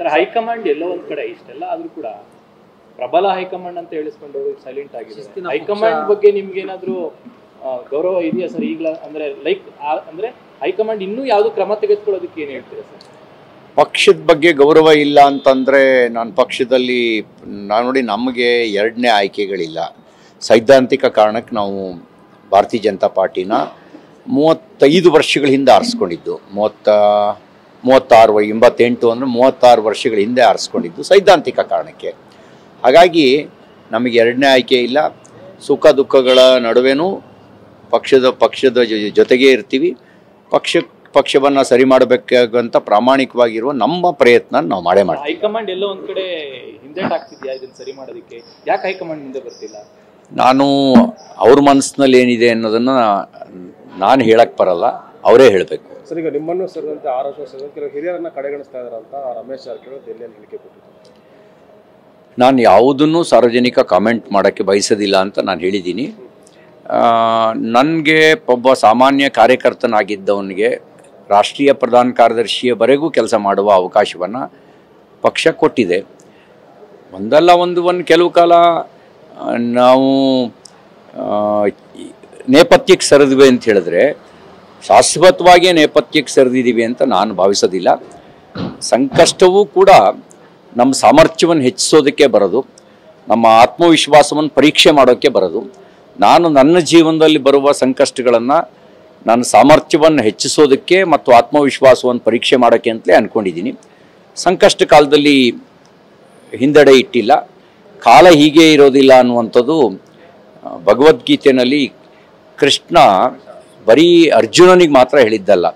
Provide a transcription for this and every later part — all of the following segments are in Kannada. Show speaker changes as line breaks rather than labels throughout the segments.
ಸರ್ ಹೈಕಮಾಂಡ್ ಎಲ್ಲೋ ಒಂದ್ ಕಡೆ ಇಷ್ಟೆಲ್ಲ ಆದ್ರೂ ಕೂಡ ಪ್ರಬಲ ಹೈಕಮಾಂಡ್ ಅಂತ ಹೇಳಿಸ್ಕೊಂಡು ಸೈಲೆಂಟ್ ಆಗಿದೆ. ಹೈಕಮಾಂಡ್ ಬಗ್ಗೆ ನಿಮ್ಗೆ ಏನಾದ್ರು ಗೌರವ ಇದೆಯಾ ಸರ್ ಈಗಲ? ಅಂದ್ರೆ ಲೈಕ್ ಅಂದ್ರೆ ಹೈಕಮಾಂಡ್ ಇನ್ನೂ ಯಾವ್ದು ಕ್ರಮ ತೆಗೆದುಕೊಳ್ಳೋದಕ್ಕೆ ಏನ್ ಹೇಳ್ತೀರಾ ಸರ್?
ಪಕ್ಷದ ಬಗ್ಗೆ ಗೌರವ ಇಲ್ಲ ಅಂತಂದರೆ ನಾನು ಪಕ್ಷದಲ್ಲಿ ನೋಡಿ ನಮಗೆ ಎರಡನೇ ಆಯ್ಕೆಗಳಿಲ್ಲ. ಸೈದ್ಧಾಂತಿಕ ಕಾರಣಕ್ಕೆ ನಾವು ಭಾರತೀಯ ಜನತಾ ಪಾರ್ಟಿನ 35 ವರ್ಷಗಳ ಹಿಂದೆ ಆರಿಸ್ಕೊಂಡಿದ್ದು. 36 88 ಅಂದರೆ 36 ವರ್ಷಗಳ ಹಿಂದೆ ಆರಿಸ್ಕೊಂಡಿದ್ದು ಸೈದ್ಧಾಂತಿಕ ಕಾರಣಕ್ಕೆ. ಹಾಗಾಗಿ ನಮಗೆ ಎರಡನೇ ಆಯ್ಕೆ ಇಲ್ಲ. ಸುಖ ದುಃಖಗಳ ನಡುವೆನೂ ಪಕ್ಷದ ಜೊತೆಗೇ ಇರ್ತೀವಿ. ಪಕ್ಷವನ್ನು ಸರಿ ಮಾಡಬೇಕಾಗಂತ ಪ್ರಾಮಾಣಿಕವಾಗಿರುವ ನಮ್ಮ ಪ್ರಯತ್ನ ನಾವು ಮಾಡೇ ಮಾಡ್ತೀವಿ.
ಹೈಕಮಾಂಡ್ ಎಲ್ಲೋ ಒಂದ್ ಕಡೆ ಹಿಂದೇಟ್ ಆಗ್ತಿದ್ಯಾ ಇದನ್ನ ಸರಿ ಮಾಡೋದಕ್ಕೆ? ಯಾಕೆ ಹೈಕಮಾಂಡ್ ಮುಂದೆ ಬರ್ತಿಲ್ಲ?
ನಾನು ಅವ್ರ ಮನಸ್ಸಿನಲ್ಲಿ ಏನಿದೆ ಅನ್ನೋದನ್ನು ನಾನು ಹೇಳಕ್ಕೆ ಬರಲ್ಲ, ಅವರೇ ಹೇಳಬೇಕು.
ಸರ್, ಈಗ ನಿಮ್ಮನ್ನು ಸೇರಿದಂತೆ RSS ಸೇರಿದಂತೆ ಕೆಲವು ಹಿರಿಯರನ್ನ ಕಡೆಗಣಿಸ್ತಾ ಇದ್ದಾರೆ ಅಂತ ರಮೇಶ್ ಜಾರಕಿಹೊಳಿ ದೆಹಲಿಯಲ್ಲಿ ಹೇಳಿಕೆ ಕೊಟ್ಟಿದ್ದಾರೆ.
ನಾನು ಯಾವುದನ್ನು ಸಾರ್ವಜನಿಕ ಕಾಮೆಂಟ್ ಮಾಡೋಕ್ಕೆ ಬಯಸೋದಿಲ್ಲ ಅಂತ ನಾನು ಹೇಳಿದ್ದೀನಿ. ನನಗೆ ಒಬ್ಬ ಸಾಮಾನ್ಯ ಕಾರ್ಯಕರ್ತನಾಗಿದ್ದವನಿಗೆ ರಾಷ್ಟ್ರೀಯ ಪ್ರಧಾನ ಕಾರ್ಯದರ್ಶಿಯವರೆಗೂ ಕೆಲಸ ಮಾಡುವ ಅವಕಾಶವನ್ನು ಪಕ್ಷ ಕೊಟ್ಟಿದೆ. ಒಂದಲ್ಲ ಒಂದು ಕೆಲವು ಕಾಲ ನಾವು ನೇಪಥ್ಯಕ್ಕೆ ಸರಿದ್ವಿ ಅಂತ ಹೇಳಿದ್ರೆ ಶಾಶ್ವತವಾಗಿಯೇ ನೇಪಥ್ಯಕ್ಕೆ ಸರಿದಿದ್ದೀವಿ ಅಂತ ನಾನು ಭಾವಿಸೋದಿಲ್ಲ. ಸಂಕಷ್ಟವೂ ಕೂಡ ನಮ್ಮ ಸಾಮರ್ಥ್ಯವನ್ನು ಹೆಚ್ಚಿಸೋದಕ್ಕೆ ಬರೋದು, ನಮ್ಮ ಆತ್ಮವಿಶ್ವಾಸವನ್ನು ಪರೀಕ್ಷೆ ಮಾಡೋಕ್ಕೆ ಬರೋದು. ನಾನು ನನ್ನ ಜೀವನದಲ್ಲಿ ಬರುವ ಸಂಕಷ್ಟಗಳನ್ನು ನನ್ನ ಸಾಮರ್ಥ್ಯವನ್ನು ಹೆಚ್ಚಿಸೋದಕ್ಕೆ ಮತ್ತು ಆತ್ಮವಿಶ್ವಾಸವನ್ನು ಪರೀಕ್ಷೆ ಮಾಡೋಕ್ಕೆ ಅಂತಲೇ ಅಂದ್ಕೊಂಡಿದ್ದೀನಿ. ಸಂಕಷ್ಟ ಕಾಲದಲ್ಲಿ ಹಿಂದೆಡೆ ಇಟ್ಟಿಲ್ಲ. ಕಾಲ ಹೀಗೆ ಇರೋದಿಲ್ಲ ಅನ್ನುವಂಥದ್ದು ಭಗವದ್ಗೀತೆಯಲ್ಲಿ ಕೃಷ್ಣ ಬರೀ ಅರ್ಜುನನಿಗೆ ಮಾತ್ರ ಹೇಳಿದ್ದಲ್ಲ,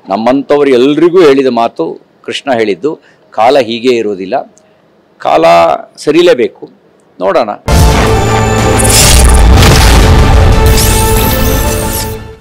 ನಮ್ಮಂಥವ್ರು ಎಲ್ರಿಗೂ ಹೇಳಿದ ಮಾತು ಕೃಷ್ಣ ಹೇಳಿದ್ದು. ಕಾಲ ಹೀಗೆ ಇರೋದಿಲ್ಲ, ಕಾಲ ಸರಿಲೇಬೇಕು. ನೋಡೋಣ.